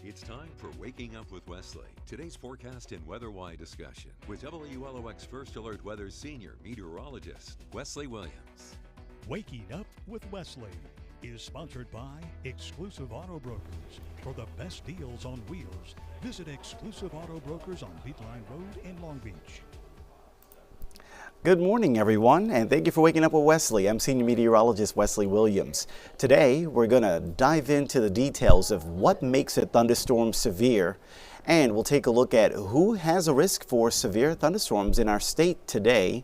It's time for Waking Up with Wesley. Today's forecast and weather-wide discussion with WLOX First Alert Weather's senior meteorologist, Wesley Williams. Waking Up with Wesley is sponsored by Exclusive Auto Brokers. For the best deals on wheels, visit Exclusive Auto Brokers on Beatline Road in Long Beach. Good morning, everyone, and thank you for waking up with Wesley. I'm Senior Meteorologist Wesley Williams. Today, we're going to dive into the details of what makes a thunderstorm severe, and we'll take a look at who has a risk for severe thunderstorms in our state today.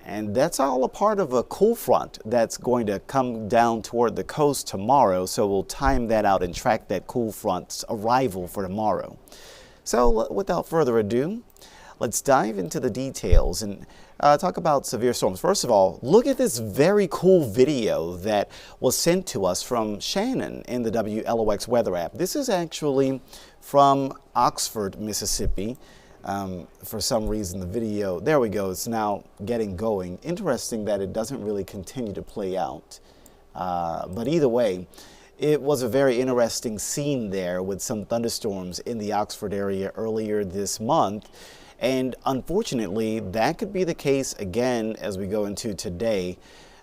And that's all a part of a cool front that's going to come down toward the coast tomorrow, so we'll time that out and track that cool front's arrival for tomorrow. So, without further ado, let's dive into the details and talk about severe storms. First of all, look at this very cool video that was sent to us from Shannon in the WLOX weather app. This is actually from Oxford, Mississippi. For some reason, the video, there we go, it's now getting going. Interesting that it doesn't really continue to play out. But either way, it was a very interesting scene there with some thunderstorms in the Oxford area earlier this month. And unfortunately, that could be the case again as we go into today,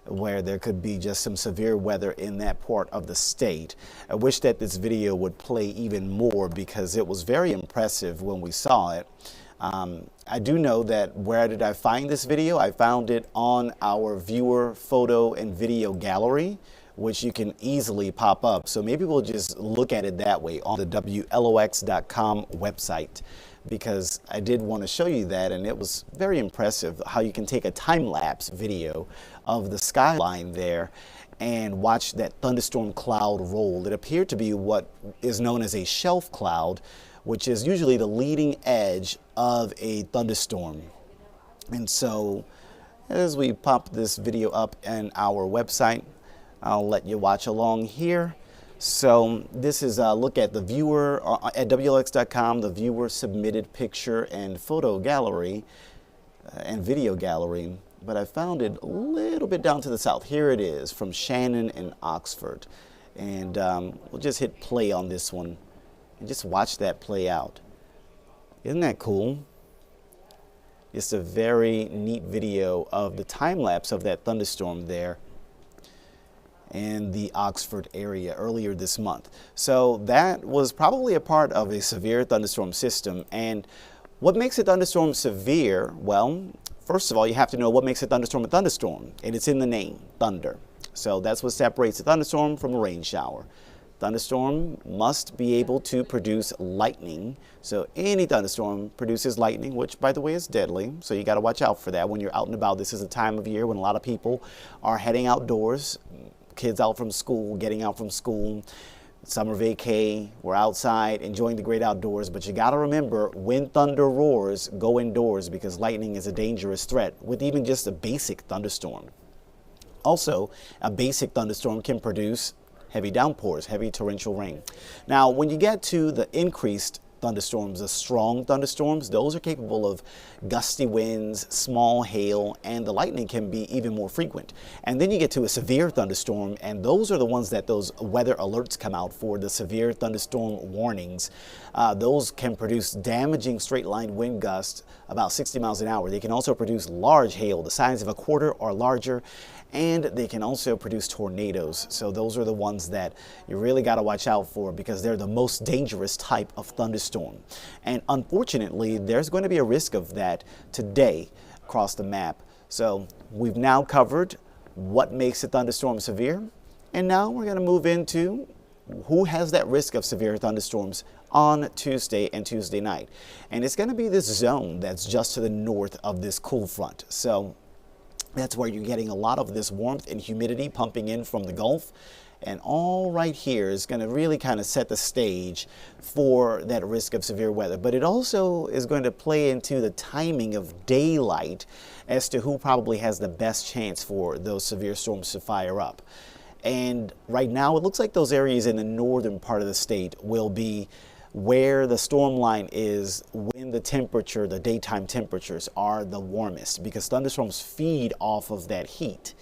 where there could be just some severe weather in that part of the state. I wish that this video would play even more because it was very impressive when we saw it. I do know that where did I find this video? I found it on our viewer photo and video gallery, which you can easily pop up. So maybe we'll just look at it that way on the WLOX.com website, because I did want to show you that, and it was very impressive how you can take a time-lapse video of the skyline there and watch that thunderstorm cloud roll. It appeared to be what is known as a shelf cloud, which is usually the leading edge of a thunderstorm. And so as we pop this video up in our website, I'll let you watch along here. So this is a look at the viewer at WLOX.com, the viewer submitted picture and photo gallery and video gallery. But I found it a little bit down to the south. Here it is from Shannon and Oxford. And we'll just hit play on this one and just watch that play out. Isn't that cool? It's a very neat video of the time lapse of that thunderstorm there in the Oxford area earlier this month. So that was probably a part of a severe thunderstorm system. And what makes a thunderstorm severe? Well, first of all, you have to know what makes a thunderstorm, and it's in the name, thunder. So that's what separates a thunderstorm from a rain shower. Thunderstorm must be able to produce lightning. So any thunderstorm produces lightning, which by the way is deadly. So you got to watch out for that when you're out and about. This is a time of year when a lot of people are heading outdoors. Kids out from school, getting out from school, summer vacay, we're outside enjoying the great outdoors, but you got to remember when thunder roars, go indoors because lightning is a dangerous threat with even just a basic thunderstorm. Also, a basic thunderstorm can produce heavy downpours, heavy torrential rain. Now, when you get to the increased thunderstorms, the strong thunderstorms, those are capable of gusty winds, small hail, and the lightning can be even more frequent. And then you get to a severe thunderstorm, and those are the ones that those weather alerts come out for, the severe thunderstorm warnings. Those can produce damaging straight line wind gusts about 60 miles an hour. They can also produce large hail, the size of a quarter or larger, and they can also produce tornadoes. So those are the ones that you really got to watch out for because they're the most dangerous type of thunderstorm. And unfortunately, there's going to be a risk of that today across the map. So we've now covered what makes a thunderstorm severe. And now we're going to move into who has that risk of severe thunderstorms on Tuesday and Tuesday night. And it's going to be this zone that's just to the north of this cool front. So that's where you're getting a lot of this warmth and humidity pumping in from the Gulf. And all right here is going to really kind of set the stage for that risk of severe weather. But it also is going to play into the timing of daylight as to who probably has the best chance for those severe storms to fire up. And right now, it looks like those areas in the northern part of the state will be where the storm line is when the temperature, the daytime temperatures are the warmest, because thunderstorms feed off of that heat,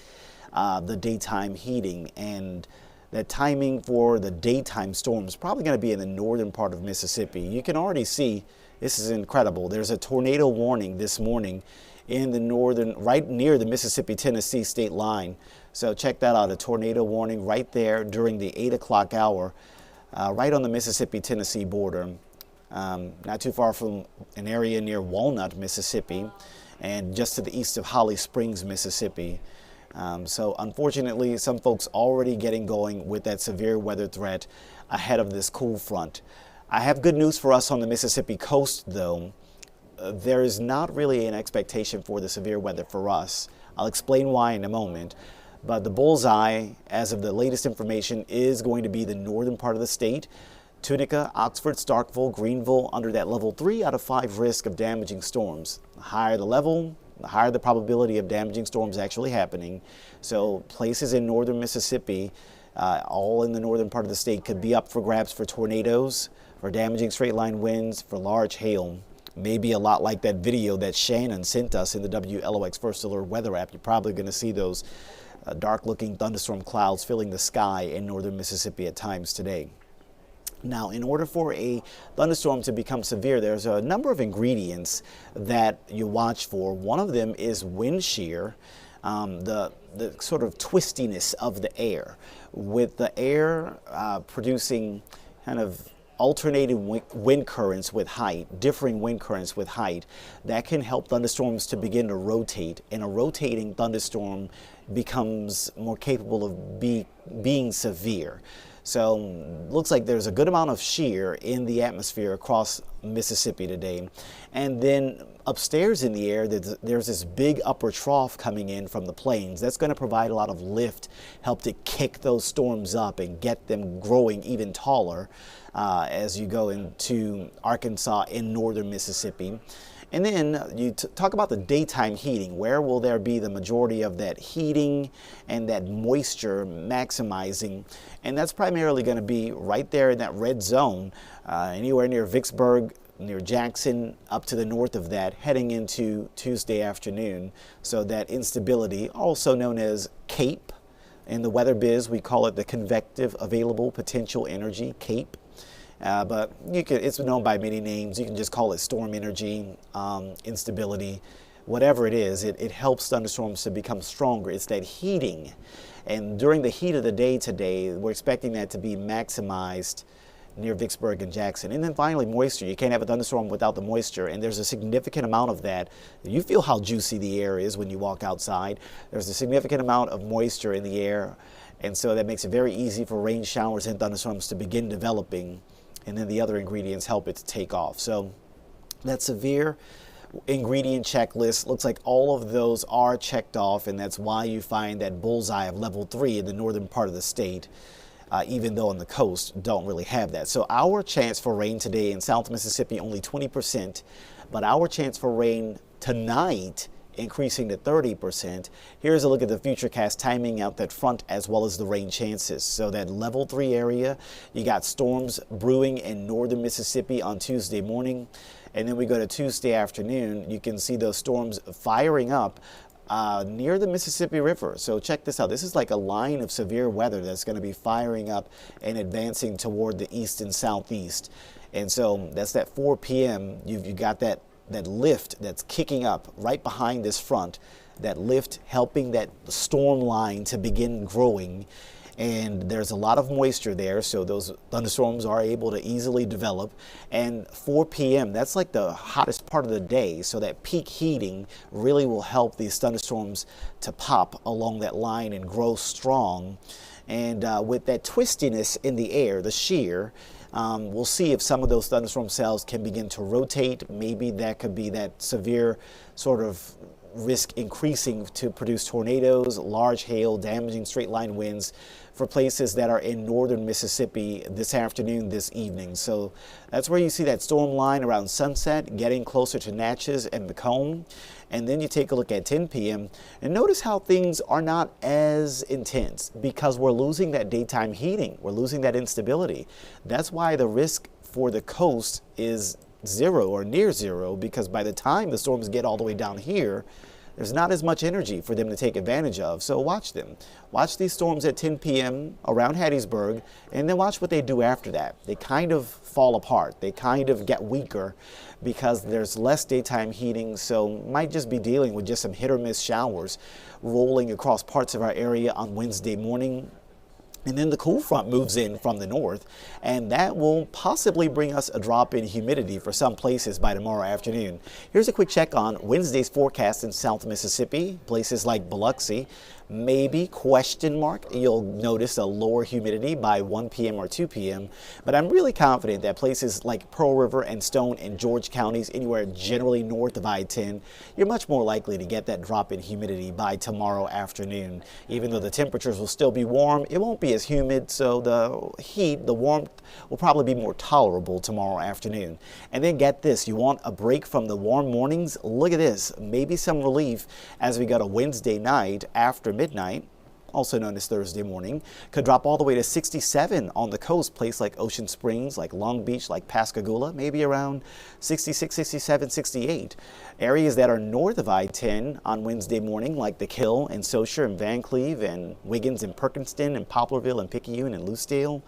the daytime heating. And that timing for the daytime storms probably going to be in the northern part of Mississippi. You can already see, this is incredible. There's a tornado warning this morning in the northern, right near the Mississippi-Tennessee state line. So check that out, a tornado warning right there during the 8 o'clock hour, right on the Mississippi-Tennessee border. Not too far from an area near Walnut, Mississippi, and just to the east of Holly Springs, Mississippi. So unfortunately, some folks already getting going with that severe weather threat ahead of this cool front. I have good news for us on the Mississippi coast, though. There is not really an expectation for the severe weather for us. I'll explain why in a moment. But the bullseye, as of the latest information, is going to be the northern part of the state. Tunica, Oxford, Starkville, Greenville under that level 3 out of 5 risk of damaging storms. The higher the level, the higher the probability of damaging storms actually happening. So places in northern Mississippi, all in the northern part of the state, could be up for grabs for tornadoes, for damaging straight line winds, for large hail. Maybe a lot like that video that Shannon sent us in the WLOX First Alert weather app. You're probably going to see those dark looking thunderstorm clouds filling the sky in northern Mississippi at times today. Now, in order for a thunderstorm to become severe, there's a number of ingredients that you watch for. One of them is wind shear, the sort of twistiness of the air, with the air producing kind of alternating wind currents with height, differing wind currents with height, that can help thunderstorms to begin to rotate, and a rotating thunderstorm becomes more capable of being severe. So looks like there's a good amount of shear in the atmosphere across Mississippi today. And then upstairs in the air, there's this big upper trough coming in from the plains. That's going to provide a lot of lift, help to kick those storms up and get them growing even taller as you go into Arkansas and northern Mississippi. And then you talk about the daytime heating. Where will there be the majority of that heating and that moisture maximizing? And that's primarily going to be right there in that red zone, anywhere near Vicksburg, near Jackson, up to the north of that, heading into Tuesday afternoon. So that instability, also known as CAPE. In the weather biz, we call it the convective available potential energy, CAPE. But it's known by many names. You can just call it storm energy, instability, whatever it is. It helps thunderstorms to become stronger. It's that heating. And during the heat of the day today, we're expecting that to be maximized near Vicksburg and Jackson. And then finally, moisture. You can't have a thunderstorm without the moisture, and there's a significant amount of that. You feel how juicy the air is when you walk outside. There's a significant amount of moisture in the air, and so that makes it very easy for rain showers and thunderstorms to begin developing. And then the other ingredients help it to take off. So that severe ingredient checklist looks like all of those are checked off, and that's why you find that bullseye of level 3 in the northern part of the state, even though on the coast don't really have that. So our chance for rain today in South Mississippi only 20%, but our chance for rain tonight increasing to 30%. Here's a look at the futurecast timing out that front as well as the rain chances. So that level 3 area, you got storms brewing in northern Mississippi on Tuesday morning. And then we go to Tuesday afternoon, you can see those storms firing up near the Mississippi River. So check this out. This is like a line of severe weather that's going to be firing up and advancing toward the east and southeast. And so that's that 4 p.m. You've got that lift that's kicking up right behind this front, that lift helping that storm line to begin growing. And there's a lot of moisture there, so those thunderstorms are able to easily develop. And 4 p.m., that's like the hottest part of the day, so that peak heating really will help these thunderstorms to pop along that line and grow strong. And with that twistiness in the air, the shear, we'll see if some of those thunderstorm cells can begin to rotate. Maybe that could be that severe sort of risk increasing to produce tornadoes, large hail, damaging straight line winds for places that are in northern Mississippi this afternoon, this evening. So that's where you see that storm line around sunset, getting closer to Natchez and Macomb. And then you take a look at 10 p.m. and notice how things are not as intense because we're losing that daytime heating. We're losing that instability. That's why the risk for the coast is 0 or near 0, because by the time the storms get all the way down here, there's not as much energy for them to take advantage of. So watch them. Watch these storms at 10 p.m. around Hattiesburg, and then watch what they do after that. They kind of fall apart. They kind of get weaker because there's less daytime heating, so might just be dealing with just some hit or miss showers rolling across parts of our area on Wednesday morning. And then the cool front moves in from the north, and that will possibly bring us a drop in humidity for some places by tomorrow afternoon. Here's a quick check on Wednesday's forecast in South Mississippi. Places like Biloxi, maybe, question mark. You'll notice a lower humidity by 1 p.m. or 2 p.m. But I'm really confident that places like Pearl River and Stone and George counties, anywhere generally north of I-10, you're much more likely to get that drop in humidity by tomorrow afternoon. Even though the temperatures will still be warm, it won't be as humid, so the heat, the warmth will probably be more tolerable tomorrow afternoon. And then get this, you want a break from the warm mornings? Look at this, maybe some relief as we go to Wednesday night after midnight, also known as Thursday morning. Could drop all the way to 67 on the coast, place like Ocean Springs, like Long Beach, like Pascagoula, maybe around 66, 67, 68. Areas that are north of I-10 on Wednesday morning, like the Kill and Saucier and Van Cleve and Wiggins and Perkinston and Poplarville and Picayune and Lucedale.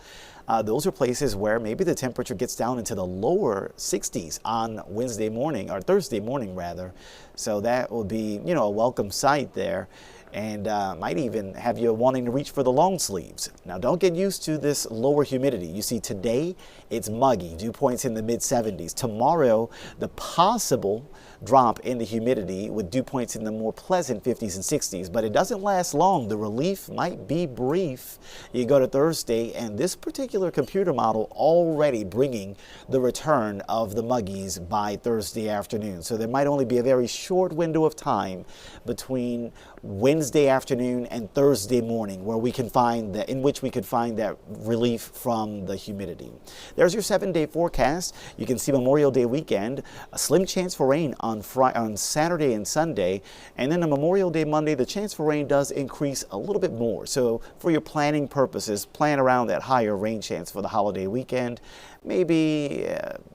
Those are places where maybe the temperature gets down into the lower 60s on Wednesday morning, or Thursday morning rather. So that will be, you know, a welcome sight there. And might even have you wanting to reach for the long sleeves. Now don't get used to this lower humidity. You see today it's muggy, dew points in the mid 70s. Tomorrow the possible drop in the humidity with dew points in the more pleasant 50s and 60s, but it doesn't last long. The relief might be brief. You go to Thursday and this particular computer model already bringing the return of the muggies by Thursday afternoon. So there might only be a very short window of time between Wednesday afternoon and Thursday morning where we can find that, in which we could find that relief from the humidity. There's your 7-day forecast. You can see Memorial Day weekend, a slim chance for rain on Saturday and Sunday, and then on Memorial Day Monday the chance for rain does increase a little bit more. So for your planning purposes, plan around that higher rain chance for the holiday weekend. Maybe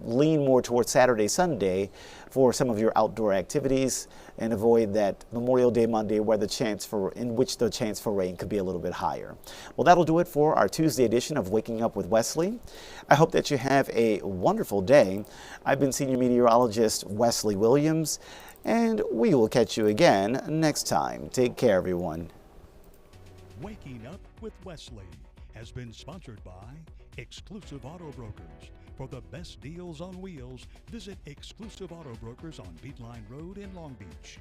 lean more towards Saturday, Sunday for some of your outdoor activities, and avoid that Memorial Day Monday where in which the chance for rain could be a little bit higher. Well, that'll do it for our Tuesday edition of Waking Up with Wesley. I hope that you have a wonderful day. I've been Senior Meteorologist Wesley Williams, and we will catch you again next time. Take care, everyone. Waking Up with Wesley has been sponsored by Exclusive Auto Brokers. For the best deals on wheels, visit Exclusive Auto Brokers on Beatline Road in Long Beach.